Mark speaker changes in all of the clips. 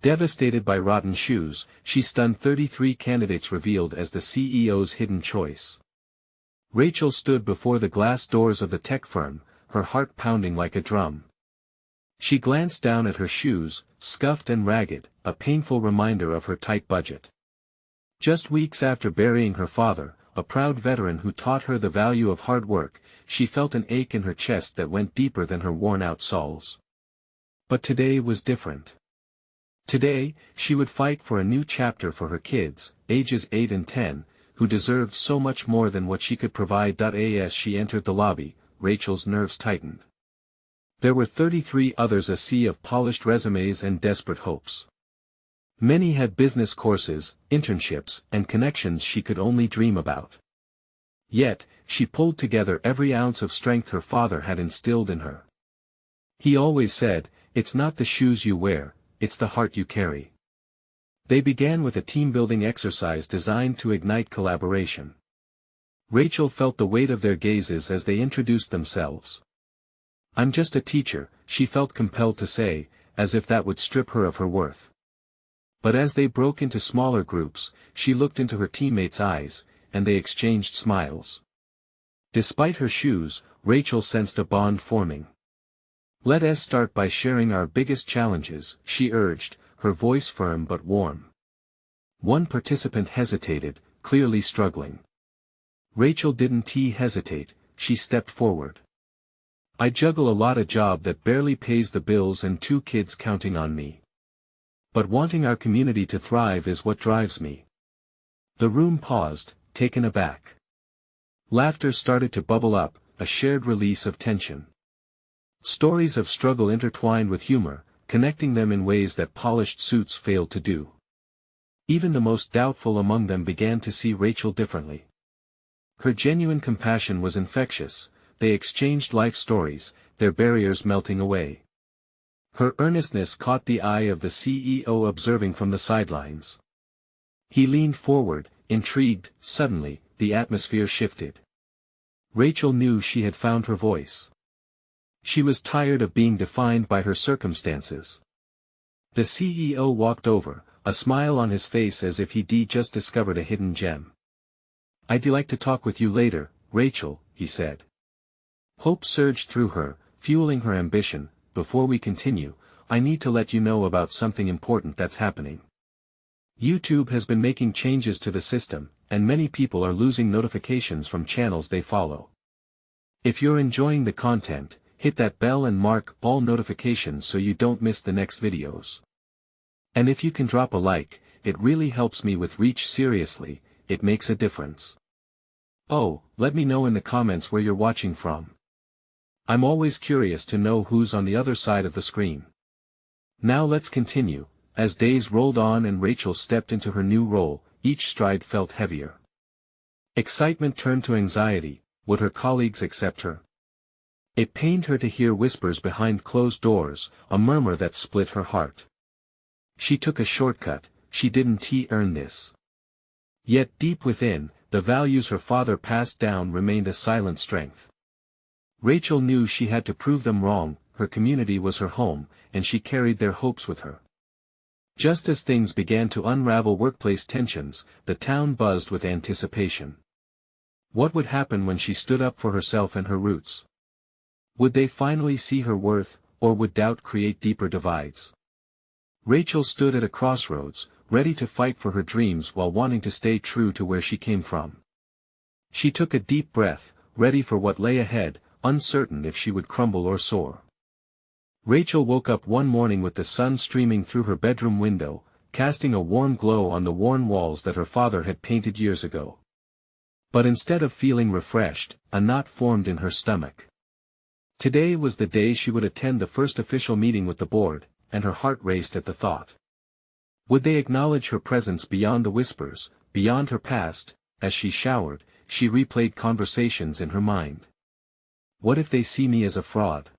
Speaker 1: Devastated by rotten shoes, she stunned 33 candidates revealed as the CEO's hidden choice. Rachel stood before the glass doors of the tech firm, her heart pounding like a drum. She glanced down at her shoes, scuffed and ragged, a painful reminder of her tight budget. Just weeks after burying her father, a proud veteran who taught her the value of hard work, she felt an ache in her chest that went deeper than her worn-out soles. But today was different. Today, she would fight for a new chapter for her kids, ages 8 and 10, who deserved so much more than what she could provide. As she entered the lobby, Rachel's nerves tightened. There were 33 others, a sea of polished resumes and desperate hopes. Many had business courses, internships, and connections she could only dream about. Yet, she pulled together every ounce of strength her father had instilled in her. He always said, "It's not the shoes you wear, it's the heart you carry." They began with a team-building exercise designed to ignite collaboration. Rachel felt the weight of their gazes as they introduced themselves. "I'm just a teacher," she felt compelled to say, as if that would strip her of her worth. But as they broke into smaller groups, she looked into her teammates' eyes, and they exchanged smiles. Despite her shoes, Rachel sensed a bond forming. "Let us start by sharing our biggest challenges," she urged, her voice firm but warm. One participant hesitated, clearly struggling. Rachel didn't hesitate, she stepped forward. "I juggle a lot of job that barely pays the bills and 2 kids counting on me. But wanting our community to thrive is what drives me." The room paused, taken aback. Laughter started to bubble up, a shared release of tension. Stories of struggle intertwined with humor, connecting them in ways that polished suits failed to do. Even the most doubtful among them began to see Rachel differently. Her genuine compassion was infectious. They exchanged life stories, their barriers melting away. Her earnestness caught the eye of the CEO observing from the sidelines. He leaned forward, intrigued. Suddenly, the atmosphere shifted. Rachel knew she had found her voice. She was tired of being defined by her circumstances. The CEO walked over, a smile on his face as if he'd just discovered a hidden gem. "I'd like to talk with you later, Rachel," he said. Hope surged through her, fueling her ambition. "Before we continue, I need to let you know about something important that's happening. YouTube has been making changes to the system, and many people are losing notifications from channels they follow. If you're enjoying the content, hit that bell and mark all notifications so you don't miss the next videos. And if you can drop a like, it really helps me with reach. Seriously, it makes a difference. Oh, let me know in the comments where you're watching from. I'm always curious to know who's on the other side of the screen." Now let's continue. As days rolled on and Rachel stepped into her new role, each stride felt heavier. Excitement turned to anxiety. Would her colleagues accept her? It pained her to hear whispers behind closed doors, a murmur that split her heart. She took a shortcut. She didn't earn this. Yet deep within, the values her father passed down remained a silent strength. Rachel knew she had to prove them wrong. Her community was her home, and she carried their hopes with her. Just as things began to unravel workplace tensions, the town buzzed with anticipation. What would happen when she stood up for herself and her roots? Would they finally see her worth, or would doubt create deeper divides? Rachel stood at a crossroads, ready to fight for her dreams while wanting to stay true to where she came from. She took a deep breath, ready for what lay ahead, uncertain if she would crumble or soar. Rachel woke up one morning with the sun streaming through her bedroom window, casting a warm glow on the worn walls that her father had painted years ago. But instead of feeling refreshed, a knot formed in her stomach. Today was the day she would attend the first official meeting with the board, and her heart raced at the thought. Would they acknowledge her presence beyond the whispers, beyond her past? As she showered, she replayed conversations in her mind. What if they see me as a fraud?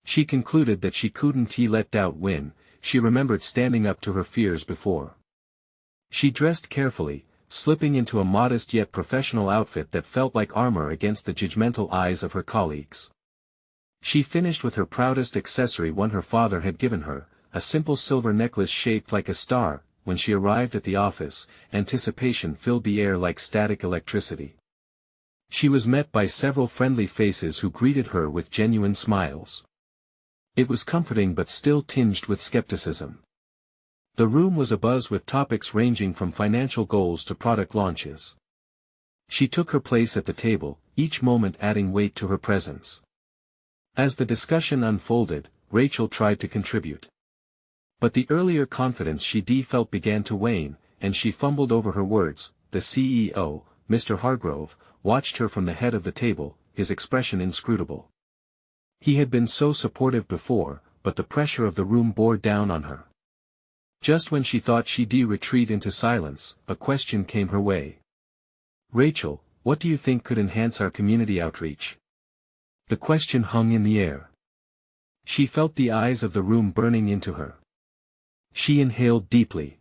Speaker 1: She concluded that she couldn't let doubt win. She remembered standing up to her fears before. She dressed carefully, slipping into a modest yet professional outfit that felt like armor against the judgmental eyes of her colleagues. She finished with her proudest accessory, one her father had given her, a simple silver necklace shaped like a star. When she arrived at the office, anticipation filled the air like static electricity. She was met by several friendly faces who greeted her with genuine smiles. It was comforting but still tinged with skepticism. The room was abuzz with topics ranging from financial goals to product launches. She took her place at the table, each moment adding weight to her presence. As the discussion unfolded, Rachel tried to contribute. But the earlier confidence she felt began to wane, and she fumbled over her words. The CEO, Mr. Hargrove, watched her from the head of the table, his expression inscrutable. He had been so supportive before, but the pressure of the room bore down on her. Just when she thought she'd retreat into silence, a question came her way. "Rachel, what do you think could enhance our community outreach?" The question hung in the air. She felt the eyes of the room burning into her. She inhaled deeply.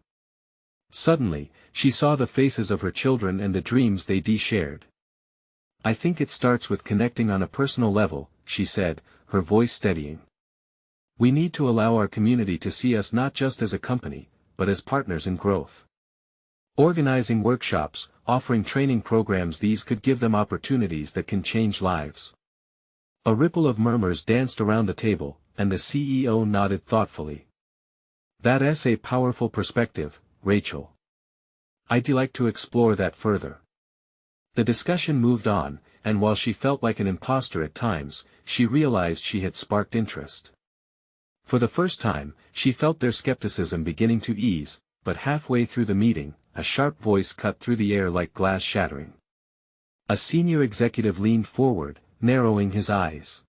Speaker 1: Suddenly, she saw the faces of her children and the dreams they shared. "I think it starts with connecting on a personal level," she said, her voice steadying. "We need to allow our community to see us not just as a company, but as partners in growth. Organizing workshops, offering training programs, these could give them opportunities that can change lives." A ripple of murmurs danced around the table, and the CEO nodded thoughtfully. "That's a powerful perspective, Rachel. I'd like to explore that further." The discussion moved on, and while she felt like an imposter at times, she realized she had sparked interest. For the first time, she felt their skepticism beginning to ease, but halfway through the meeting, a sharp voice cut through the air like glass shattering. A senior executive leaned forward, narrowing his eyes.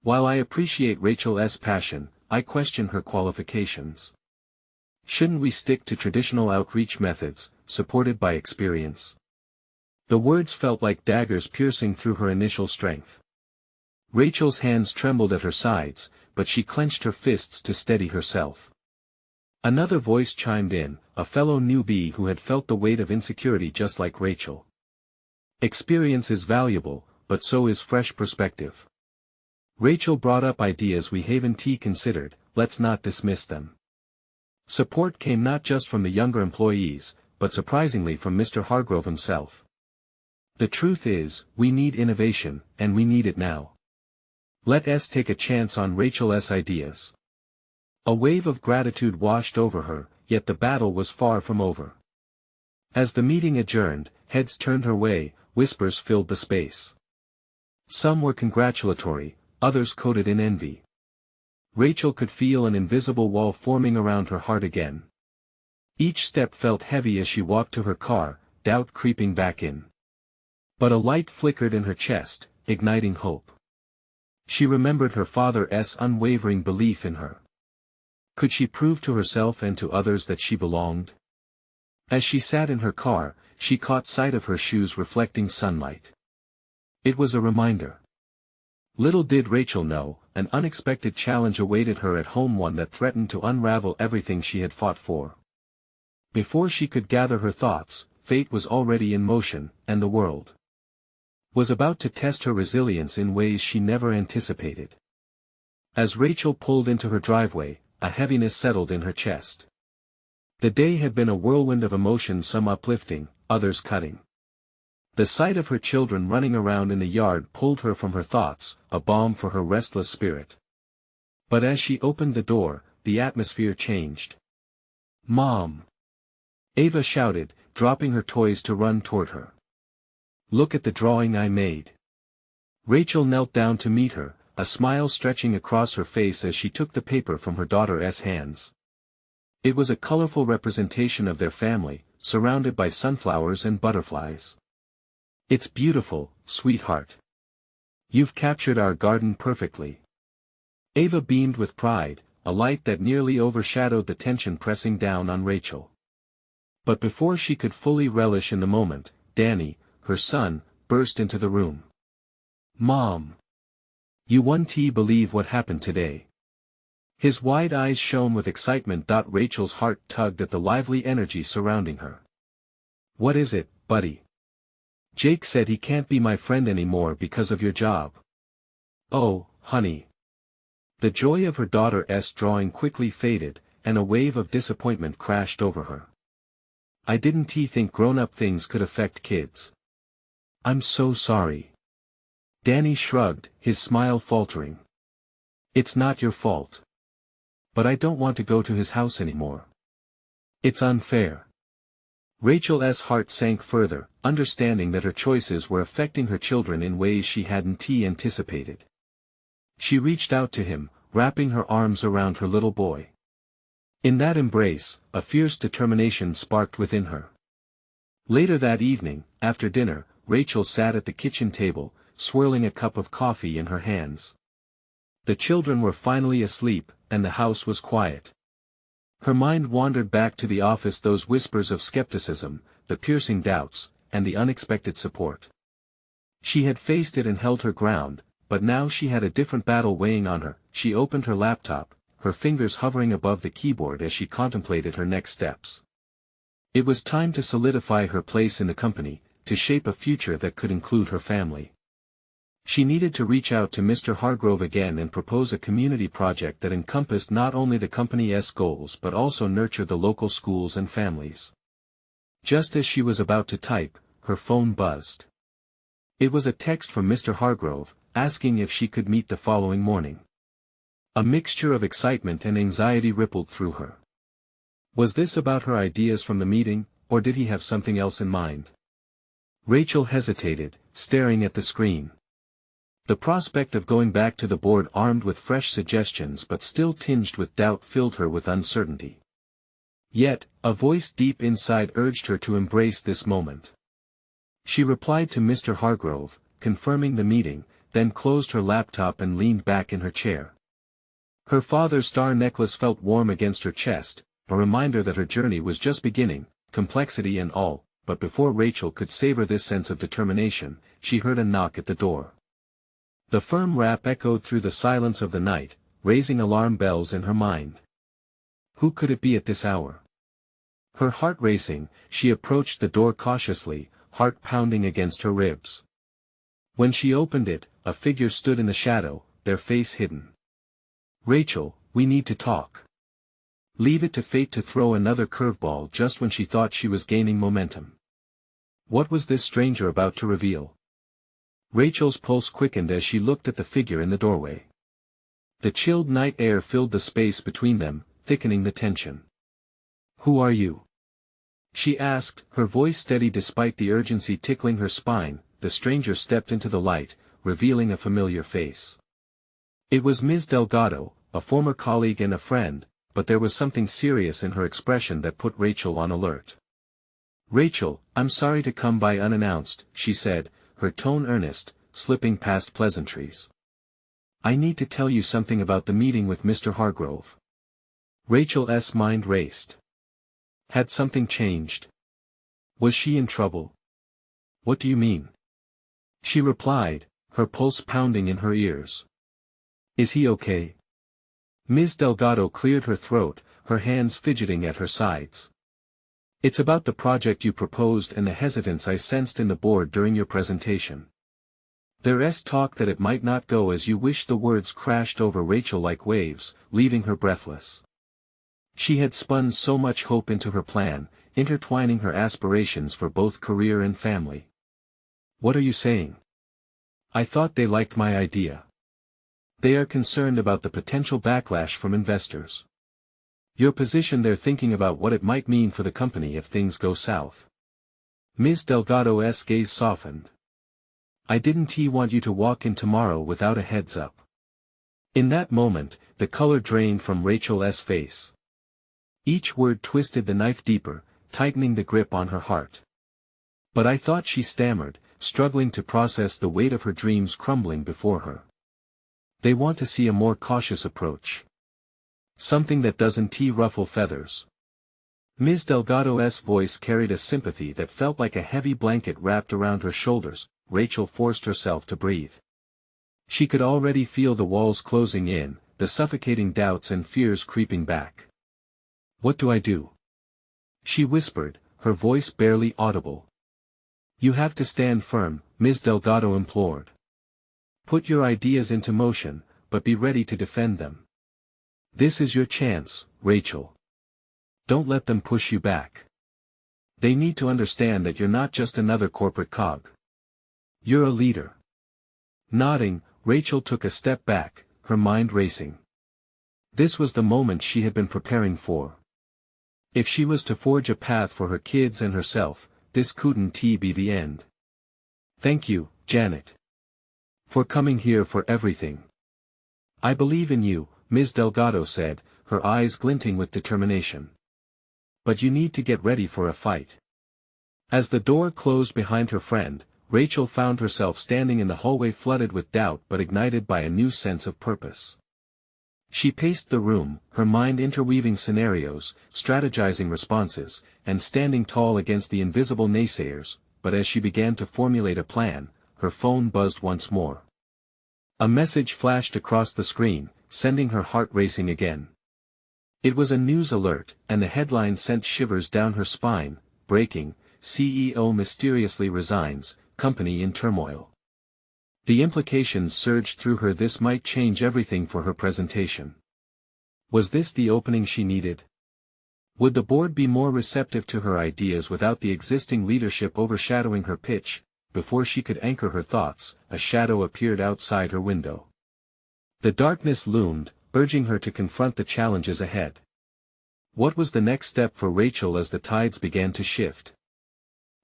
Speaker 1: "While I appreciate Rachel's passion, I question her qualifications. Shouldn't we stick to traditional outreach methods, supported by experience?" The words felt like daggers piercing through her initial strength. Rachel's hands trembled at her sides, but she clenched her fists to steady herself. Another voice chimed in, a fellow newbie who had felt the weight of insecurity just like Rachel. "Experience is valuable, but so is fresh perspective." Rachel brought up ideas we haven't considered. Let's not dismiss them. Support came not just from the younger employees, but surprisingly from Mr. Hargrove himself. "The truth is, we need innovation, and we need it now. Let's take a chance on Rachel's ideas." A wave of gratitude washed over her, yet the battle was far from over. As the meeting adjourned, heads turned her way, whispers filled the space. Some were congratulatory, others coated in envy. Rachel could feel an invisible wall forming around her heart again. Each step felt heavy as she walked to her car, doubt creeping back in. But a light flickered in her chest, igniting hope. She remembered her father's unwavering belief in her. Could she prove to herself and to others that she belonged? As she sat in her car, she caught sight of her shoes reflecting sunlight. It was a reminder. Little did Rachel know, an unexpected challenge awaited her at home, one that threatened to unravel everything she had fought for. Before she could gather her thoughts, fate was already in motion, and the world was about to test her resilience in ways she never anticipated. As Rachel pulled into her driveway, a heaviness settled in her chest. The day had been a whirlwind of emotions, some uplifting, others cutting. The sight of her children running around in the yard pulled her from her thoughts, a balm for her restless spirit. But as she opened the door, the atmosphere changed. "Mom!" Ava shouted, dropping her toys to run toward her. "Look at the drawing I made." Rachel knelt down to meet her, a smile stretching across her face as she took the paper from her daughter's hands. It was a colorful representation of their family, surrounded by sunflowers and butterflies. "It's beautiful, sweetheart. You've captured our garden perfectly." Ava beamed with pride, a light that nearly overshadowed the tension pressing down on Rachel. But before she could fully relish in the moment, Danny, her son, burst into the room. "Mom! You won't believe what happened today." His wide eyes shone with excitement. Rachel's heart tugged at the lively energy surrounding her. "What is it, buddy?" "Jake said he can't be my friend anymore because of your job." "Oh, honey." The joy of her daughter's drawing quickly faded, and a wave of disappointment crashed over her. I didn't think grown-up things could affect kids. I'm so sorry. Danny shrugged, his smile faltering. It's not your fault. But I don't want to go to his house anymore. It's unfair. Rachel's heart sank further, understanding that her choices were affecting her children in ways she hadn't anticipated. She reached out to him, wrapping her arms around her little boy. In that embrace, a fierce determination sparked within her. Later that evening, after dinner, Rachel sat at the kitchen table, swirling a cup of coffee in her hands. The children were finally asleep, and the house was quiet. Her mind wandered back to the office, those whispers of skepticism, the piercing doubts, and the unexpected support. She had faced it and held her ground, but now she had a different battle weighing on her. She opened her laptop, her fingers hovering above the keyboard as she contemplated her next steps. It was time to solidify her place in the company, to shape a future that could include her family. She needed to reach out to Mr. Hargrove again and propose a community project that encompassed not only the company's goals but also nurtured the local schools and families. Just as she was about to type, her phone buzzed. It was a text from Mr. Hargrove, asking if she could meet the following morning. A mixture of excitement and anxiety rippled through her. Was this about her ideas from the meeting, or did he have something else in mind? Rachel hesitated, staring at the screen. The prospect of going back to the board armed with fresh suggestions but still tinged with doubt filled her with uncertainty. Yet, a voice deep inside urged her to embrace this moment. She replied to Mr. Hargrove, confirming the meeting, then closed her laptop and leaned back in her chair. Her father's star necklace felt warm against her chest, a reminder that her journey was just beginning, complexity and all, but before Rachel could savor this sense of determination, she heard a knock at the door. The firm rap echoed through the silence of the night, raising alarm bells in her mind. Who could it be at this hour? Her heart racing, she approached the door cautiously, heart pounding against her ribs. When she opened it, a figure stood in the shadow, their face hidden. Rachel, we need to talk. Leave it to fate to throw another curveball just when she thought she was gaining momentum. What was this stranger about to reveal? Rachel's pulse quickened as she looked at the figure in the doorway. The chilled night air filled the space between them, thickening the tension. Who are you? She asked, her voice steady despite the urgency tickling her spine. The stranger stepped into the light, revealing a familiar face. It was Ms. Delgado, a former colleague and a friend, but there was something serious in her expression that put Rachel on alert. Rachel, I'm sorry to come by unannounced, she said, her tone earnest, slipping past pleasantries. I need to tell you something about the meeting with Mr. Hargrove. Rachel's mind raced. Had something changed? Was she in trouble? What do you mean? She replied, her pulse pounding in her ears. Is he okay? Ms. Delgado cleared her throat, her hands fidgeting at her sides. It's about the project you proposed and the hesitance I sensed in the board during your presentation. There's talk that it might not go as you wish. The words crashed over Rachel like waves, leaving her breathless. She had spun so much hope into her plan, intertwining her aspirations for both career and family. What are you saying? I thought they liked my idea. They are concerned about the potential backlash from investors. Your position, they're thinking about what it might mean for the company if things go south. Ms. Delgado's gaze softened. I didn't want you to walk in tomorrow without a heads up. In that moment, the color drained from Rachel's face. Each word twisted the knife deeper, tightening the grip on her heart. But I thought, she stammered, struggling to process the weight of her dreams crumbling before her. They want to see a more cautious approach. Something that doesn't ruffle feathers. Ms. Delgado's voice carried a sympathy that felt like a heavy blanket wrapped around her shoulders. Rachel forced herself to breathe. She could already feel the walls closing in, the suffocating doubts and fears creeping back. What do I do? She whispered, her voice barely audible. You have to stand firm, Ms. Delgado implored. Put your ideas into motion, but be ready to defend them. This is your chance, Rachel. Don't let them push you back. They need to understand that you're not just another corporate cog. You're a leader. Nodding, Rachel took a step back, her mind racing. This was the moment she had been preparing for. If she was to forge a path for her kids and herself, this couldn't be the end. Thank you, Janet. For coming here for everything. I believe in you, Ms. Delgado said, her eyes glinting with determination. But you need to get ready for a fight. As the door closed behind her friend, Rachel found herself standing in the hallway flooded with doubt but ignited by a new sense of purpose. She paced the room, her mind interweaving scenarios, strategizing responses, and standing tall against the invisible naysayers, but as she began to formulate a plan, her phone buzzed once more. A message flashed across the screen, sending her heart racing again. It was a news alert, and the headline sent shivers down her spine. Breaking, CEO mysteriously resigns, company in turmoil. The implications surged through her. This might change everything for her presentation. Was this the opening she needed? Would the board be more receptive to her ideas without the existing leadership overshadowing her pitch? Before she could anchor her thoughts, a shadow appeared outside her window. The darkness loomed, urging her to confront the challenges ahead. What was the next step for Rachel as the tides began to shift?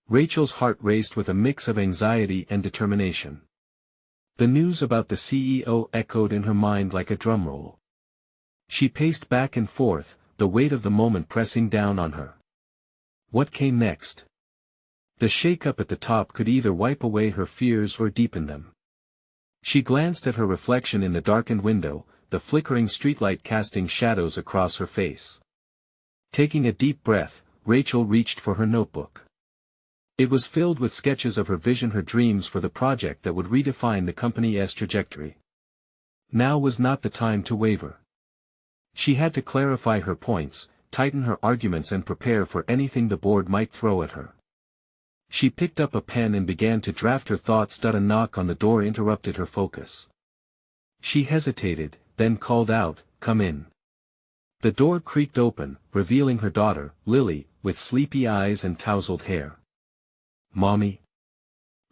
Speaker 1: Rachel's heart raced with a mix of anxiety and determination. The news about the CEO echoed in her mind like a drumroll. She paced back and forth, the weight of the moment pressing down on her. What came next? The shake-up at the top could either wipe away her fears or deepen them. She glanced at her reflection in the darkened window, the flickering streetlight casting shadows across her face. Taking a deep breath, Rachel reached for her notebook. It was filled with sketches of her vision, her dreams for the project that would redefine the company's trajectory. Now was not the time to waver. She had to clarify her points, tighten her arguments and prepare for anything the board might throw at her. She picked up a pen and began to draft her thoughts. A knock on the door interrupted her focus. She hesitated, then called out, "Come in." The door creaked open, revealing her daughter, Lily, with sleepy eyes and tousled hair. "Mommy?"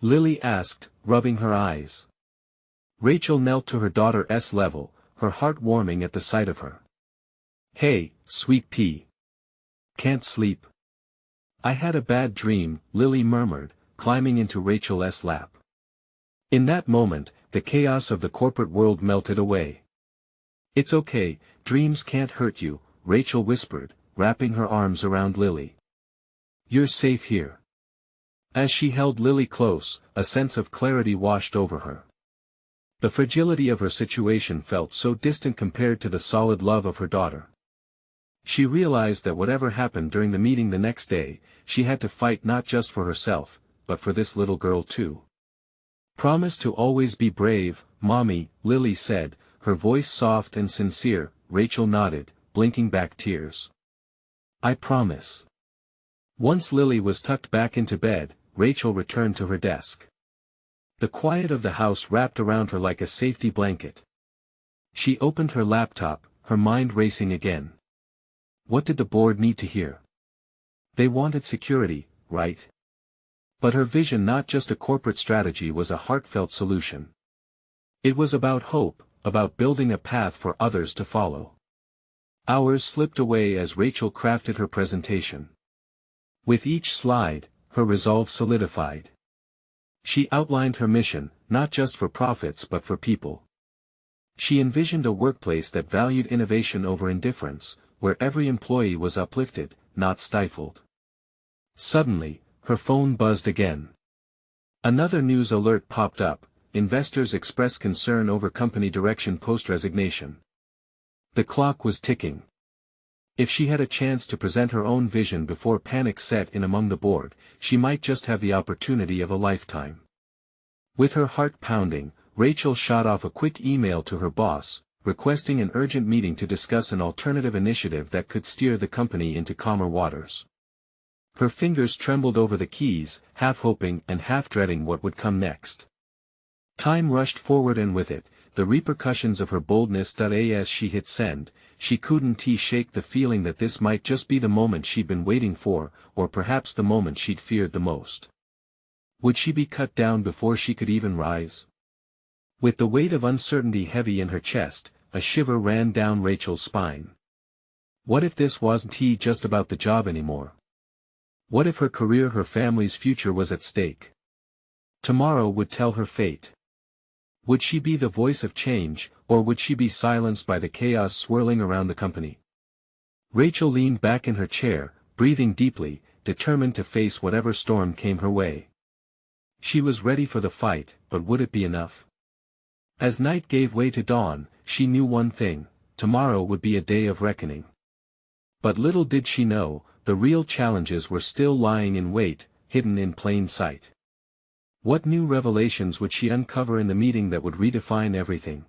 Speaker 1: Lily asked, rubbing her eyes. Rachel knelt to her daughter's level, her heart warming at the sight of her. "Hey, sweet pea. Can't sleep?" "I had a bad dream," Lily murmured, climbing into Rachel's lap. In that moment, the chaos of the corporate world melted away. "It's okay, dreams can't hurt you," Rachel whispered, wrapping her arms around Lily. "You're safe here." As she held Lily close, a sense of clarity washed over her. The fragility of her situation felt so distant compared to the solid love of her daughter. She realized that whatever happened during the meeting the next day, she had to fight not just for herself, but for this little girl too. "Promise to always be brave, Mommy," Lily said, her voice soft and sincere. Rachel nodded, blinking back tears. "I promise." Once Lily was tucked back into bed, Rachel returned to her desk. The quiet of the house wrapped around her like a safety blanket. She opened her laptop, her mind racing again. What did the board need to hear? They wanted security, right? But her vision, not just a corporate strategy, was a heartfelt solution. It was about hope, about building a path for others to follow. Hours slipped away as Rachel crafted her presentation. With each slide, her resolve solidified. She outlined her mission, not just for profits but for people. She envisioned a workplace that valued innovation over indifference, where every employee was uplifted, not stifled. Suddenly, her phone buzzed again. Another news alert popped up: investors express concern over company direction post-resignation. The clock was ticking. If she had a chance to present her own vision before panic set in among the board, she might just have the opportunity of a lifetime. With her heart pounding, Rachel shot off a quick email to her boss, requesting an urgent meeting to discuss an alternative initiative that could steer the company into calmer waters. Her fingers trembled over the keys, half hoping and half dreading what would come next. Time rushed forward, and with it, the repercussions of her boldness. As she hit send, she couldn't shake the feeling that this might just be the moment she'd been waiting for, or perhaps the moment she'd feared the most. Would she be cut down before she could even rise? With the weight of uncertainty heavy in her chest, a shiver ran down Rachel's spine. What if this wasn't just about the job anymore? What if her career, her family's future was at stake? Tomorrow would tell her fate. Would she be the voice of change, or would she be silenced by the chaos swirling around the company? Rachel leaned back in her chair, breathing deeply, determined to face whatever storm came her way. She was ready for the fight, but would it be enough? As night gave way to dawn, she knew one thing: tomorrow would be a day of reckoning. But little did she know, the real challenges were still lying in wait, hidden in plain sight. What new revelations would she uncover in the meeting that would redefine everything?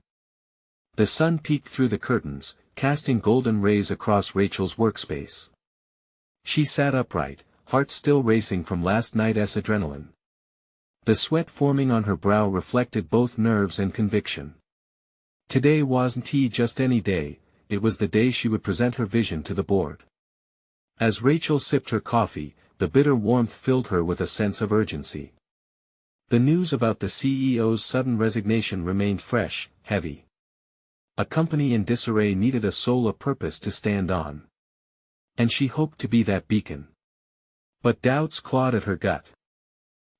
Speaker 1: The sun peeked through the curtains, casting golden rays across Rachel's workspace. She sat upright, heart still racing from last night's adrenaline. The sweat forming on her brow reflected both nerves and conviction. Today wasn't just any day, it was the day she would present her vision to the board. As Rachel sipped her coffee, the bitter warmth filled her with a sense of urgency. The news about the CEO's sudden resignation remained fresh, heavy. A company in disarray needed a soul, a purpose to stand on. And she hoped to be that beacon. But doubts clawed at her gut.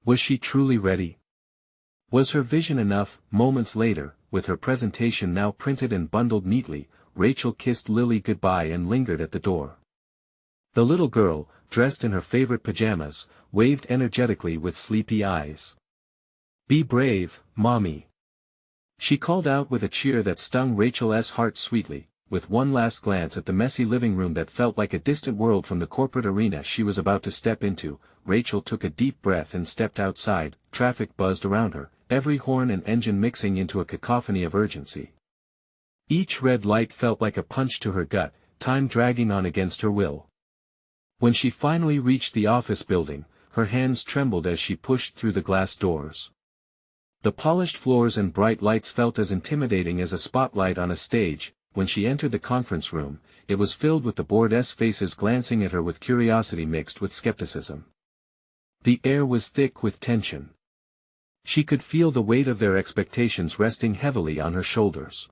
Speaker 1: Was she truly ready? Was her vision enough? Moments later, with her presentation now printed and bundled neatly, Rachel kissed Lily goodbye and lingered at the door. The little girl, dressed in her favorite pajamas, waved energetically with sleepy eyes. "Be brave, Mommy." She called out with a cheer that stung Rachel's heart sweetly. With one last glance at the messy living room that felt like a distant world from the corporate arena she was about to step into, Rachel took a deep breath and stepped outside. Traffic buzzed around her, every horn and engine mixing into a cacophony of urgency. Each red light felt like a punch to her gut, time dragging on against her will. When she finally reached the office building, her hands trembled as she pushed through the glass doors. The polished floors and bright lights felt as intimidating as a spotlight on a stage. When she entered the conference room, it was filled with the board's faces glancing at her with curiosity mixed with skepticism. The air was thick with tension. She could feel the weight of their expectations resting heavily on her shoulders.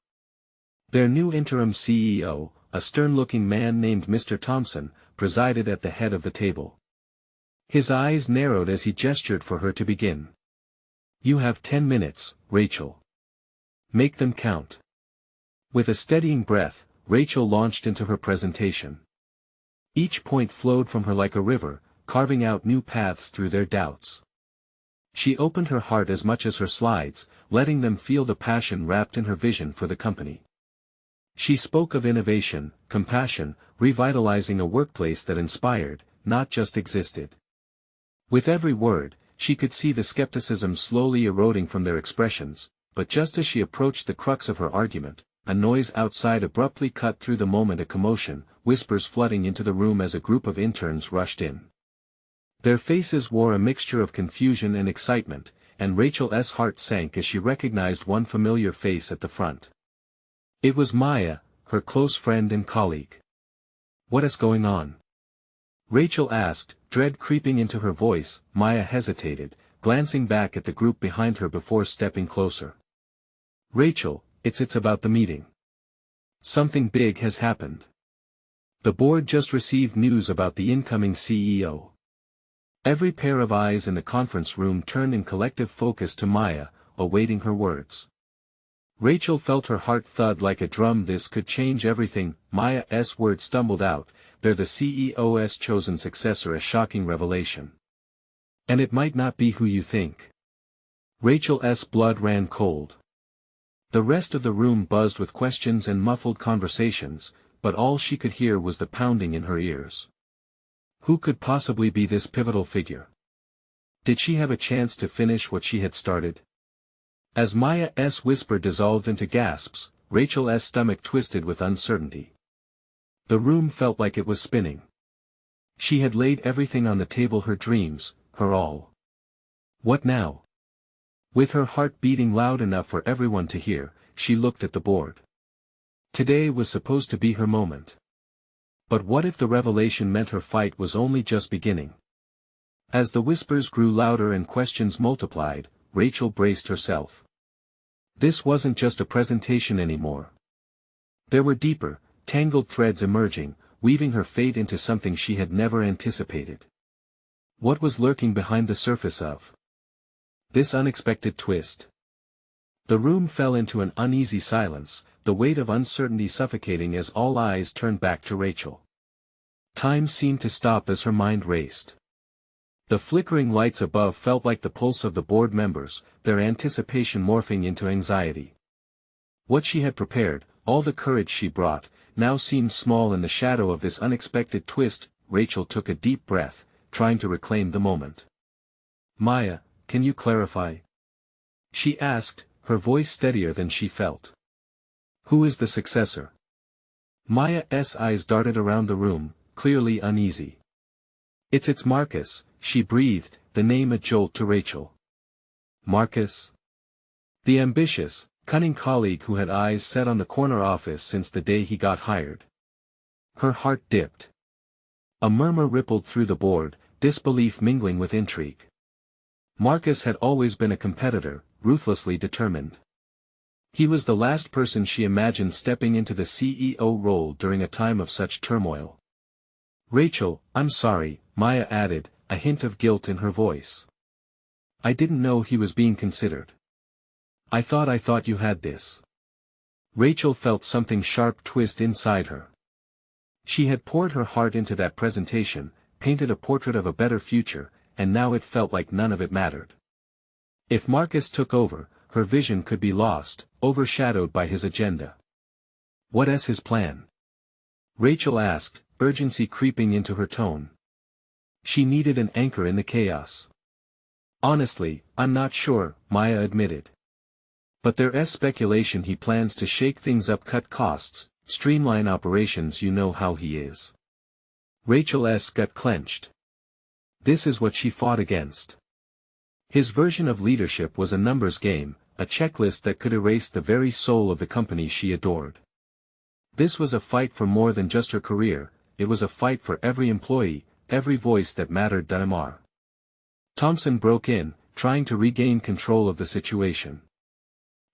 Speaker 1: Their new interim CEO, a stern-looking man named Mr. Thompson, presided at the head of the table. His eyes narrowed as he gestured for her to begin. "You have 10 minutes, Rachel. Make them count." With a steadying breath, Rachel launched into her presentation. Each point flowed from her like a river, carving out new paths through their doubts. She opened her heart as much as her slides, letting them feel the passion wrapped in her vision for the company. She spoke of innovation, compassion, revitalizing a workplace that inspired, not just existed. With every word, she could see the skepticism slowly eroding from their expressions, but just as she approached the crux of her argument, a noise outside abruptly cut through the moment. A commotion, whispers flooding into the room as a group of interns rushed in. Their faces wore a mixture of confusion and excitement, and Rachel's heart sank as she recognized one familiar face at the front. It was Maya, her close friend and colleague. "What is going on?" Rachel asked, dread creeping into her voice. Maya hesitated, glancing back at the group behind her before stepping closer. "Rachel, it's about the meeting. Something big has happened. The board just received news about the incoming CEO." Every pair of eyes in the conference room turned in collective focus to Maya, awaiting her words. Rachel felt her heart thud like a drum. This could change everything. Maya's words stumbled out. "They're the CEO's chosen successor." A shocking revelation. "And it might not be who you think." Rachel's blood ran cold. The rest of the room buzzed with questions and muffled conversations, but all she could hear was the pounding in her ears. Who could possibly be this pivotal figure? Did she have a chance to finish what she had started? As Maya's whisper dissolved into gasps, Rachel's stomach twisted with uncertainty. The room felt like it was spinning. She had laid everything on the table, her dreams, her all. What now? With her heart beating loud enough for everyone to hear, she looked at the board. Today was supposed to be her moment. But what if the revelation meant her fight was only just beginning? As the whispers grew louder and questions multiplied, Rachel braced herself. This wasn't just a presentation anymore. There were deeper, tangled threads emerging, weaving her fate into something she had never anticipated. What was lurking behind the surface of this unexpected twist? The room fell into an uneasy silence, the weight of uncertainty suffocating as all eyes turned back to Rachel. Time seemed to stop as her mind raced. The flickering lights above felt like the pulse of the board members, their anticipation morphing into anxiety. What she had prepared, all the courage she brought, now seemed small in the shadow of this unexpected twist. Rachel took a deep breath, trying to reclaim the moment. "Maya, can you clarify?" she asked, her voice steadier than she felt. "Who is the successor?" Maya's eyes darted around the room, clearly uneasy. It's Marcus," she breathed, the name a jolt to Rachel. Marcus? The ambitious, cunning colleague who had eyes set on the corner office since the day he got hired. Her heart dipped. A murmur rippled through the board, disbelief mingling with intrigue. Marcus had always been a competitor, ruthlessly determined. He was the last person she imagined stepping into the CEO role during a time of such turmoil. "Rachel, I'm sorry," Maya added, a hint of guilt in her voice. "I didn't know he was being considered. I thought you had this." Rachel felt something sharp twist inside her. She had poured her heart into that presentation, painted a portrait of a better future, and now it felt like none of it mattered. If Marcus took over, her vision could be lost, overshadowed by his agenda. "What's his plan?" Rachel asked, urgency creeping into her tone. She needed an anchor in the chaos. "Honestly, I'm not sure," Maya admitted. "But there's speculation he plans to shake things up, cut costs, streamline operations. You know how he is." Rachel's gut clenched. This is what she fought against. His version of leadership was a numbers game, a checklist that could erase the very soul of the company she adored. This was a fight for more than just her career, it was a fight for every employee, every voice that mattered. Damar Thompson broke in, trying to regain control of the situation.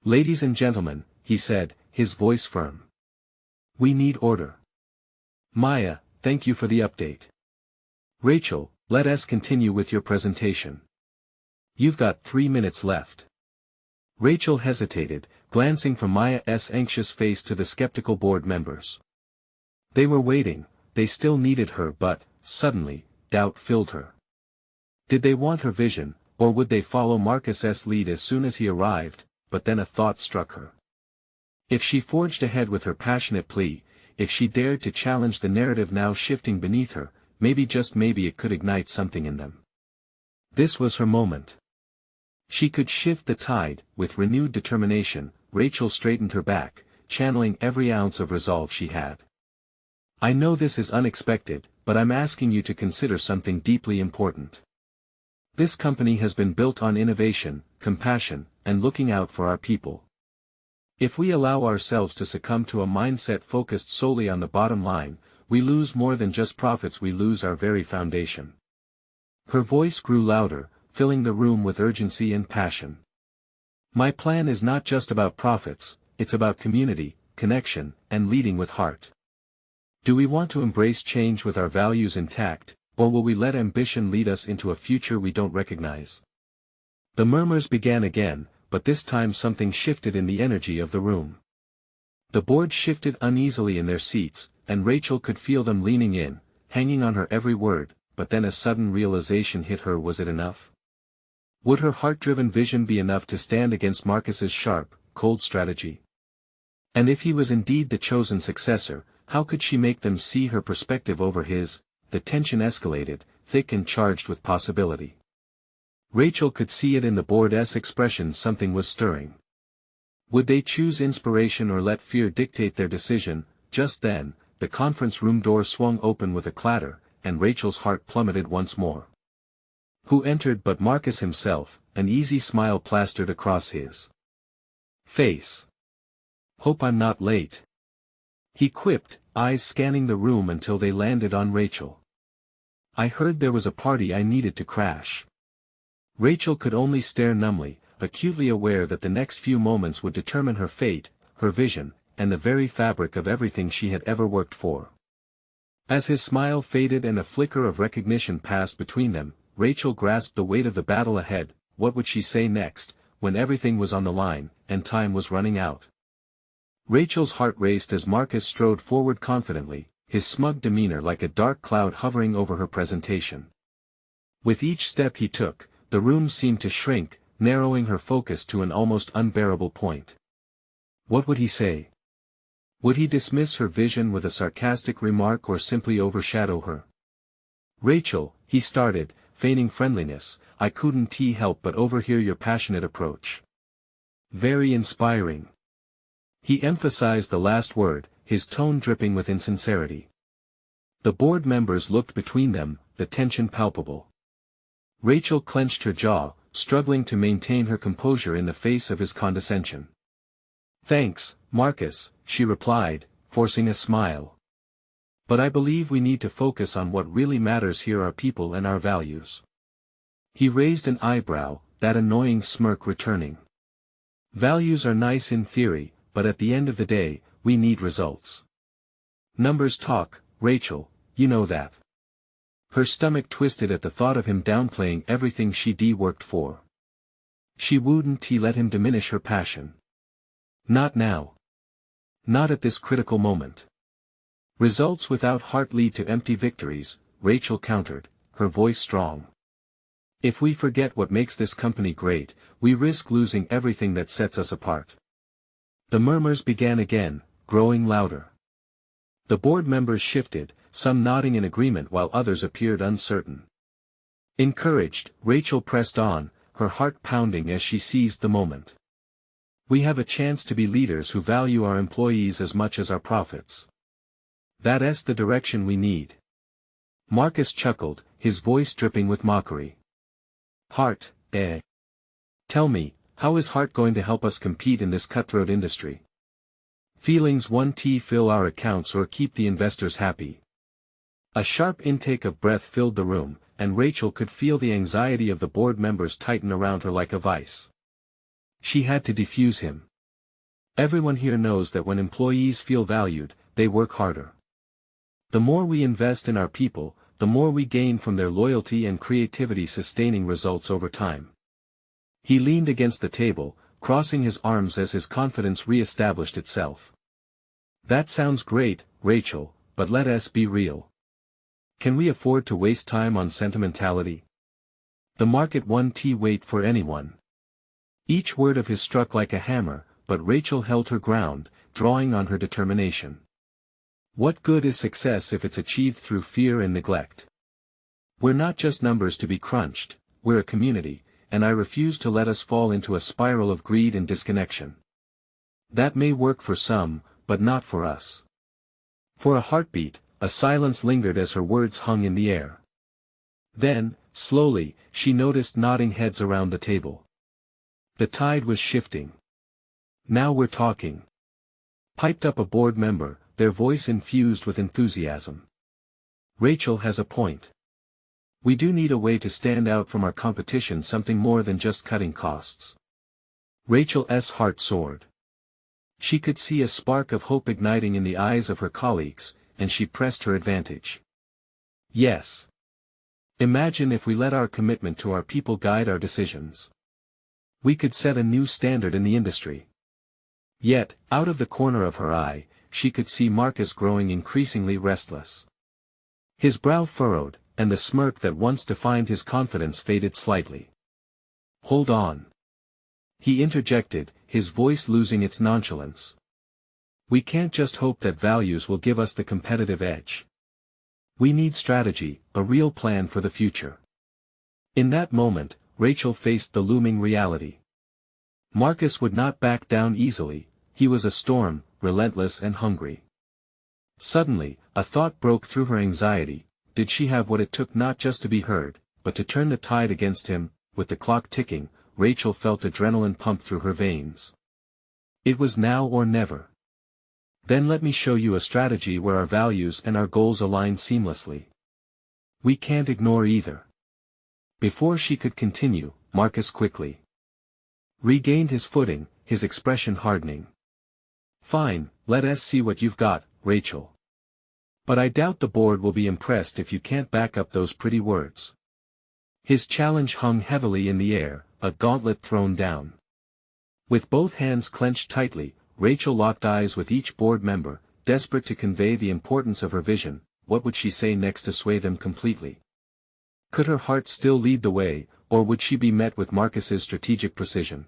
Speaker 1: "Ladies and gentlemen," he said, his voice firm. "We need order. Maya, thank you for the update. Rachel, let us continue with your presentation. You've got 3 minutes left." Rachel hesitated, glancing from Maya's anxious face to the skeptical board members. They were waiting, they still needed her, but, suddenly, doubt filled her. Did they want her vision, or would they follow Marcus's lead as soon as he arrived? But then a thought struck her. If she forged ahead with her passionate plea, if she dared to challenge the narrative now shifting beneath her, maybe, just maybe, it could ignite something in them. This was her moment. She could shift the tide. With renewed determination, Rachel straightened her back, channeling every ounce of resolve she had. "I know this is unexpected, but I'm asking you to consider something deeply important. This company has been built on innovation, compassion, and looking out for our people. If we allow ourselves to succumb to a mindset focused solely on the bottom line, we lose more than just profits, we lose our very foundation." Her voice grew louder, filling the room with urgency and passion. "My plan is not just about profits, it's about community, connection, and leading with heart. Do we want to embrace change with our values intact, or will we let ambition lead us into a future we don't recognize?" The murmurs began again, but this time something shifted in the energy of the room. The board shifted uneasily in their seats, and Rachel could feel them leaning in, hanging on her every word, but then a sudden realization hit her. Was it enough? Would her heart-driven vision be enough to stand against Marcus's sharp, cold strategy? And if he was indeed the chosen successor, how could she make them see her perspective over his? The tension escalated, thick and charged with possibility. Rachel could see it in the board's expressions. Something was stirring. Would they choose inspiration or let fear dictate their decision? Just then, the conference room door swung open with a clatter, and Rachel's heart plummeted once more. Who entered but Marcus himself, an easy smile plastered across his face. Hope I'm not late," he quipped, eyes scanning the room until they landed on Rachel. "I heard there was a party I needed to crash." Rachel could only stare numbly, acutely aware that the next few moments would determine her fate, her vision, and the very fabric of everything she had ever worked for. As his smile faded and a flicker of recognition passed between them, Rachel grasped the weight of the battle ahead. What would she say next, when everything was on the line, and time was running out? Rachel's heart raced as Marcus strode forward confidently, his smug demeanor like a dark cloud hovering over her presentation. With each step he took, the room seemed to shrink, narrowing her focus to an almost unbearable point. What would he say? Would he dismiss her vision with a sarcastic remark or simply overshadow her? "Rachel," he started, feigning friendliness, "I couldn't help but overhear your passionate approach. Very inspiring." He emphasized the last word, his tone dripping with insincerity. The board members looked between them, the tension palpable. Rachel clenched her jaw, struggling to maintain her composure in the face of his condescension. "Thanks, Marcus," she replied, forcing a smile. "But I believe we need to focus on what really matters here: our people and our values." He raised an eyebrow, that annoying smirk returning. "Values are nice in theory, but at the end of the day, we need results. Numbers talk, Rachel, you know that." Her stomach twisted at the thought of him downplaying everything she'd worked for. She wouldn't let him diminish her passion. Not now. Not at this critical moment. "Results without heart lead to empty victories," Rachel countered, her voice strong. "If we forget what makes this company great, we risk losing everything that sets us apart." The murmurs began again, growing louder. The board members shifted, some nodding in agreement while others appeared uncertain. Encouraged, Rachel pressed on, her heart pounding as she seized the moment. "We have a chance to be leaders who value our employees as much as our profits. That's the direction we need." Marcus chuckled, his voice dripping with mockery. "Heart, eh? Tell me, how is heart going to help us compete in this cutthroat industry? Feelings won't fill our accounts or keep the investors happy." A sharp intake of breath filled the room, and Rachel could feel the anxiety of the board members tighten around her like a vice. She had to defuse him. "Everyone here knows that when employees feel valued, they work harder. The more we invest in our people, the more we gain from their loyalty and creativity, sustaining results over time." He leaned against the table, crossing his arms as his confidence re-established itself. "That sounds great, Rachel, but let us be real. Can we afford to waste time on sentimentality? The market won't wait for anyone." Each word of his struck like a hammer, but Rachel held her ground, drawing on her determination. "What good is success if it's achieved through fear and neglect? We're not just numbers to be crunched, we're a community, and I refuse to let us fall into a spiral of greed and disconnection. That may work for some, but not for us." For a heartbeat, a silence lingered as her words hung in the air. Then, slowly, she noticed nodding heads around the table. The tide was shifting. "Now we're talking," piped up a board member, their voice infused with enthusiasm. "Rachel has a point. We do need a way to stand out from our competition, something more than just cutting costs." Rachel's heart soared. She could see a spark of hope igniting in the eyes of her colleagues, and she pressed her advantage. "Yes. Imagine if we let our commitment to our people guide our decisions. We could set a new standard in the industry." Yet, out of the corner of her eye, she could see Marcus growing increasingly restless. His brow furrowed, and the smirk that once defined his confidence faded slightly. "Hold on," he interjected, his voice losing its nonchalance. "We can't just hope that values will give us the competitive edge. We need strategy, a real plan for the future." In that moment, Rachel faced the looming reality. Marcus would not back down easily, he was a storm, relentless and hungry. Suddenly, a thought broke through her anxiety: did she have what it took not just to be heard, but to turn the tide against him? With the clock ticking, Rachel felt adrenaline pump through her veins. It was now or never. Then let me show you a strategy where our values and our goals align seamlessly. We can't ignore either. Before she could continue, Marcus quickly regained his footing, his expression hardening. Fine, let us see what you've got, Rachel. But I doubt the board will be impressed if you can't back up those pretty words. His challenge hung heavily in the air, a gauntlet thrown down. With both hands clenched tightly, Rachel locked eyes with each board member, desperate to convey the importance of her vision. What would she say next to sway them completely? Could her heart still lead the way, or would she be met with Marcus's strategic precision?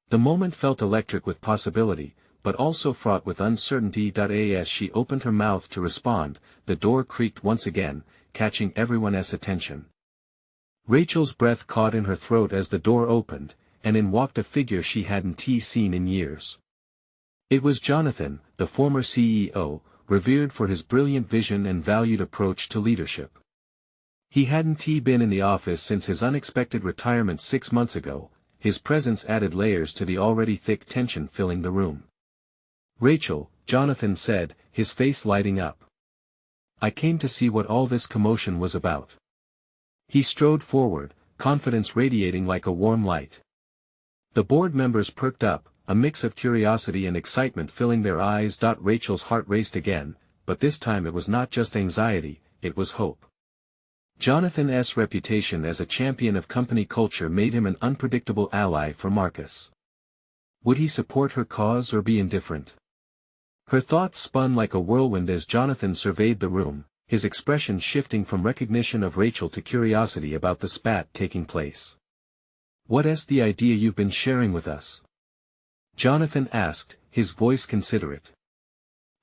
Speaker 1: The moment felt electric with possibility, but also fraught with uncertainty. As she opened her mouth to respond, the door creaked once again, catching everyone's attention. Rachel's breath caught in her throat as the door opened, and in walked a figure she hadn't seen in years. It was Jonathan, the former CEO, revered for his brilliant vision and valued approach to leadership. He hadn't been in the office since his unexpected retirement 6 months ago. His presence added layers to the already thick tension filling the room. Rachel, Jonathan said, his face lighting up. I came to see what all this commotion was about. He strode forward, confidence radiating like a warm light. The board members perked up, a mix of curiosity and excitement filling their eyes. Rachel's heart raced again, but this time it was not just anxiety, it was hope. Jonathan's reputation as a champion of company culture made him an unpredictable ally for Marcus. Would he support her cause or be indifferent? Her thoughts spun like a whirlwind as Jonathan surveyed the room, his expression shifting from recognition of Rachel to curiosity about the spat taking place. What's the idea you've been sharing with us? Jonathan asked, his voice considerate.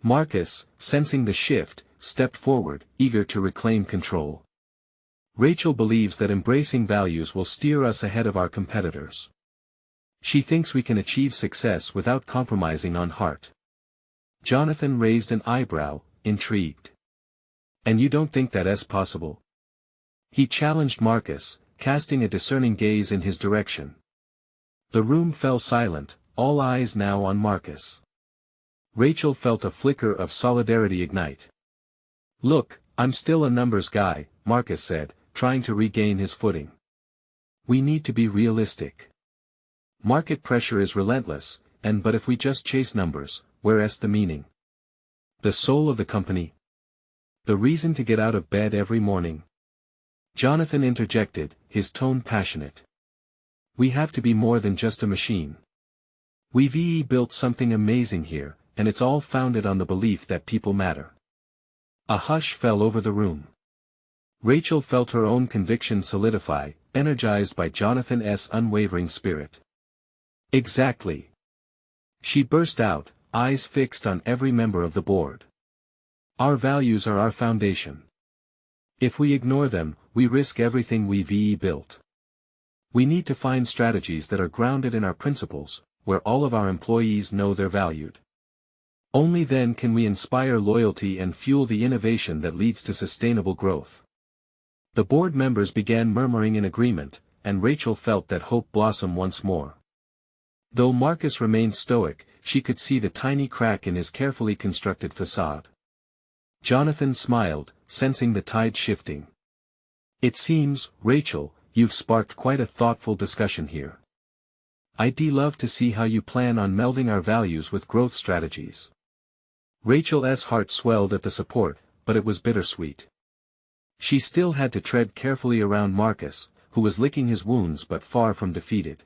Speaker 1: Marcus, sensing the shift, stepped forward, eager to reclaim control. Rachel believes that embracing values will steer us ahead of our competitors. She thinks we can achieve success without compromising on heart. Jonathan raised an eyebrow, intrigued. And you don't think that's possible? He challenged Marcus, casting a discerning gaze in his direction. The room fell silent, all eyes now on Marcus. Rachel felt a flicker of solidarity ignite. Look, I'm still a numbers guy, Marcus said, trying to regain his footing. We need to be realistic. Market pressure is relentless, but if we just chase numbers, where's the meaning? The soul of the company? The reason to get out of bed every morning? Jonathan interjected, his tone passionate. We have to be more than just a machine. We've built something amazing here, and it's all founded on the belief that people matter. A hush fell over the room. Rachel felt her own conviction solidify, energized by Jonathan's unwavering spirit. Exactly. She burst out, eyes fixed on every member of the board. Our values are our foundation. If we ignore them, we risk everything we've built. We need to find strategies that are grounded in our principles, where all of our employees know they're valued. Only then can we inspire loyalty and fuel the innovation that leads to sustainable growth. The board members began murmuring in agreement, and Rachel felt that hope blossom once more. Though Marcus remained stoic, she could see the tiny crack in his carefully constructed facade. Jonathan smiled, sensing the tide shifting. It seems, Rachel, you've sparked quite a thoughtful discussion here. I'd love to see how you plan on melding our values with growth strategies. Rachel's heart swelled at the support, but it was bittersweet. She still had to tread carefully around Marcus, who was licking his wounds but far from defeated.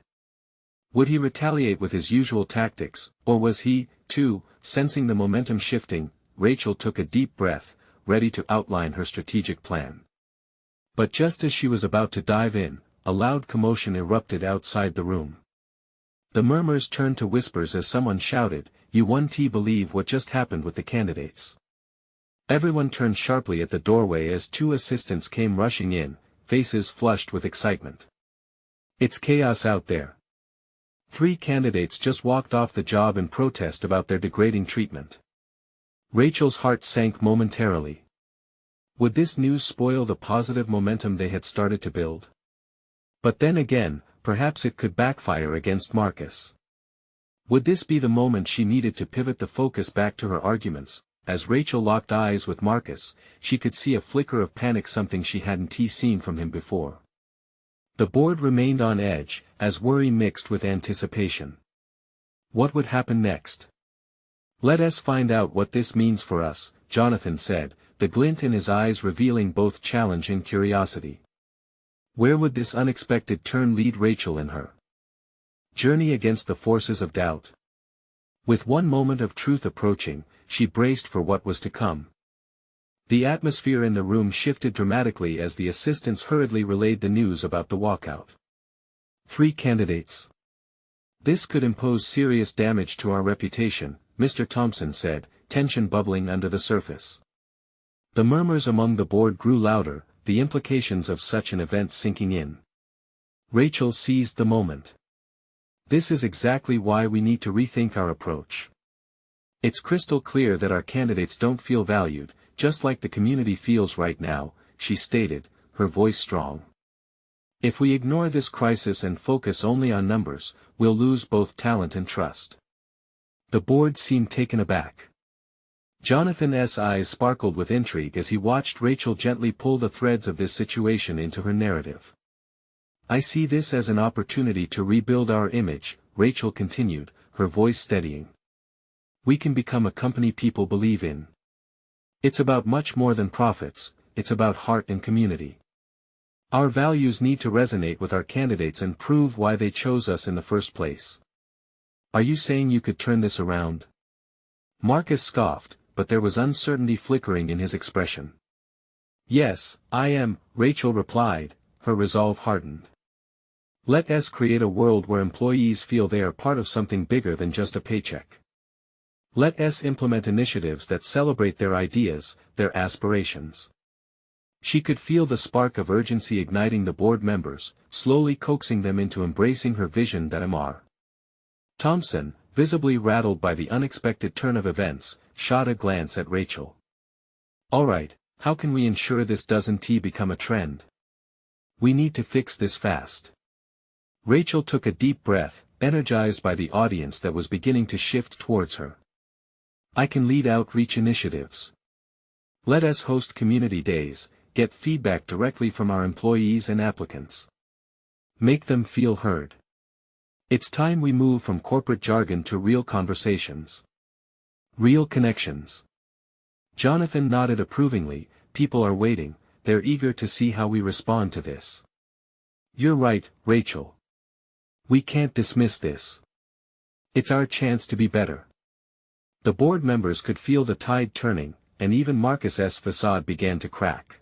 Speaker 1: Would he retaliate with his usual tactics, or was he, too, sensing the momentum shifting? Rachel took a deep breath, ready to outline her strategic plan. But just as she was about to dive in, a loud commotion erupted outside the room. The murmurs turned to whispers as someone shouted, "You won't believe what just happened with the candidates." Everyone turned sharply at the doorway as 2 assistants came rushing in, faces flushed with excitement. It's chaos out there. 3 candidates just walked off the job in protest about their degrading treatment. Rachel's heart sank momentarily. Would this news spoil the positive momentum they had started to build? But then again, perhaps it could backfire against Marcus. Would this be the moment she needed to pivot the focus back to her arguments? As Rachel locked eyes with Marcus, she could see a flicker of panic, something she hadn't seen from him before. The board remained on edge, as worry mixed with anticipation. What would happen next? Let us find out what this means for us, Jonathan said, the glint in his eyes revealing both challenge and curiosity. Where would this unexpected turn lead Rachel in her journey against the forces of doubt? With one moment of truth approaching, she braced for what was to come. The atmosphere in the room shifted dramatically as the assistants hurriedly relayed the news about the walkout. 3 candidates. This could impose serious damage to our reputation, Mr. Thompson said, tension bubbling under the surface. The murmurs among the board grew louder, the implications of such an event sinking in. Rachel seized the moment. This is exactly why we need to rethink our approach. It's crystal clear that our candidates don't feel valued, just like the community feels right now, she stated, her voice strong. If we ignore this crisis and focus only on numbers, we'll lose both talent and trust. The board seemed taken aback. Jonathan's eyes sparkled with intrigue as he watched Rachel gently pull the threads of this situation into her narrative. I see this as an opportunity to rebuild our image, Rachel continued, her voice steadying. We can become a company people believe in. It's about much more than profits, it's about heart and community. Our values need to resonate with our candidates and prove why they chose us in the first place. Are you saying you could turn this around? Marcus scoffed, but there was uncertainty flickering in his expression. Yes, I am, Rachel replied, her resolve hardened. Let us create a world where employees feel they are part of something bigger than just a paycheck. Let us implement initiatives that celebrate their ideas, their aspirations. She could feel the spark of urgency igniting the board members, slowly coaxing them into embracing her vision. That Mr. Thompson, visibly rattled by the unexpected turn of events, shot a glance at Rachel. All right, how can we ensure this doesn't become a trend? We need to fix this fast. Rachel took a deep breath, energized by the audience that was beginning to shift towards her. I can lead outreach initiatives. Let us host community days, get feedback directly from our employees and applicants. Make them feel heard. It's time we move from corporate jargon to real conversations. Real connections. Jonathan nodded approvingly. People are waiting, they're eager to see how we respond to this. You're right, Rachel. We can't dismiss this. It's our chance to be better. The board members could feel the tide turning, and even Marcus's facade began to crack.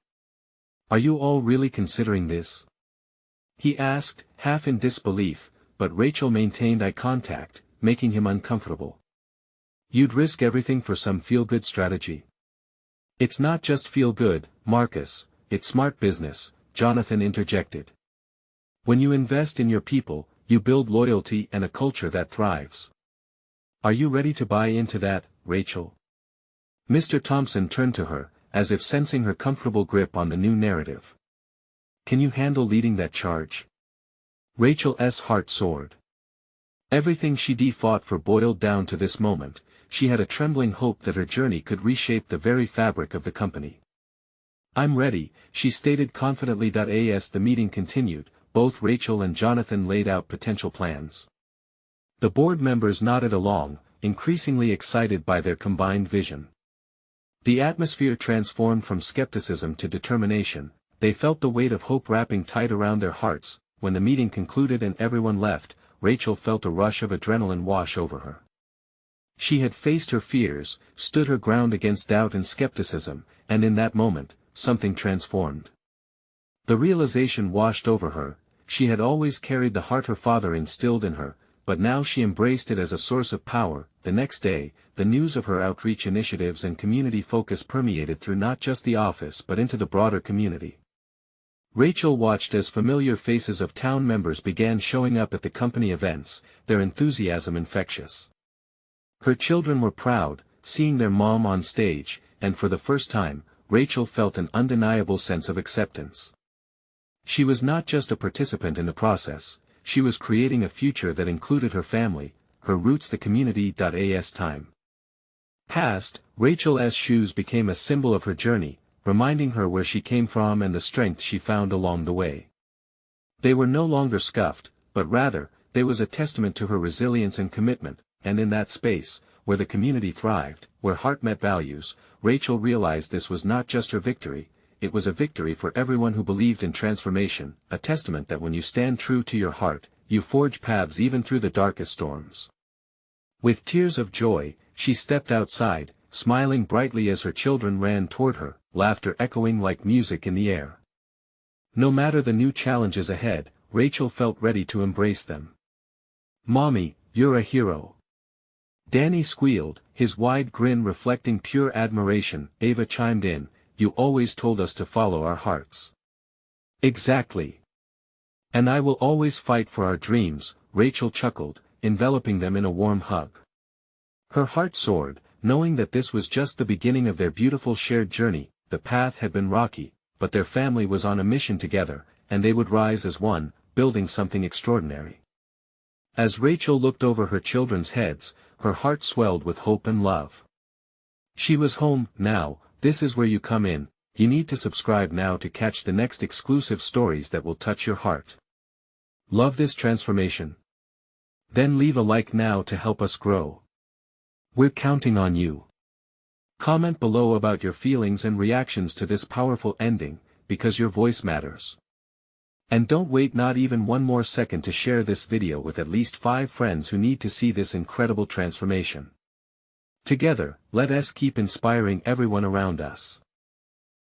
Speaker 1: Are you all really considering this? He asked, half in disbelief, but Rachel maintained eye contact, making him uncomfortable. You'd risk everything for some feel-good strategy? It's not just feel-good, Marcus, it's smart business, Jonathan interjected. When you invest in your people, you build loyalty and a culture that thrives. Are you ready to buy into that, Rachel? Mr. Thompson turned to her, as if sensing her comfortable grip on the new narrative. Can you handle leading that charge? Rachel's heart soared. Everything she fought for boiled down to this moment. She had a trembling hope that her journey could reshape the very fabric of the company. I'm ready, she stated confidently. As the meeting continued, both Rachel and Jonathan laid out potential plans. The board members nodded along, increasingly excited by their combined vision. The atmosphere transformed from skepticism to determination. They felt the weight of hope wrapping tight around their hearts. When the meeting concluded and everyone left, Rachel felt a rush of adrenaline wash over her. She had faced her fears, stood her ground against doubt and skepticism, and in that moment, something transformed. The realization washed over her. She had always carried the heart her father instilled in her, but now she embraced it as a source of power. The next day, the news of her outreach initiatives and community focus permeated through not just the office but into the broader community. Rachel watched as familiar faces of town members began showing up at the company events, their enthusiasm infectious. Her children were proud, seeing their mom on stage, and for the first time, Rachel felt an undeniable sense of acceptance. She was not just a participant in the process, she was creating a future that included her family, her roots the community.as time. Past, Rachel S. shoes became a symbol of her journey, reminding her where she came from and the strength she found along the way. They were no longer scuffed, but rather, they was a testament to her resilience and commitment, and in that space, where the community thrived, where heart met values, Rachel realized this was not just her victory, it was a victory for everyone who believed in transformation, a testament that when you stand true to your heart, you forge paths even through the darkest storms. With tears of joy, she stepped outside, smiling brightly as her children ran toward her, laughter echoing like music in the air. No matter the new challenges ahead, Rachel felt ready to embrace them. "Mommy, you're a hero." Danny squealed, his wide grin reflecting pure admiration. Ava chimed in, "You always told us to follow our hearts." "Exactly. And I will always fight for our dreams," Rachel chuckled, enveloping them in a warm hug. Her heart soared, knowing that this was just the beginning of their beautiful shared journey. The path had been rocky, but their family was on a mission together, and they would rise as one, building something extraordinary. As Rachel looked over her children's heads, her heart swelled with hope and love. She was home. Now, this is where you come in. You need to subscribe now to catch the next exclusive stories that will touch your heart. Love this transformation? Then leave a like now to help us grow. We're counting on you. Comment below about your feelings and reactions to this powerful ending, because your voice matters. And don't wait not even one more second to share this video with at least 5 friends who need to see this incredible transformation. Together, let us keep inspiring everyone around us.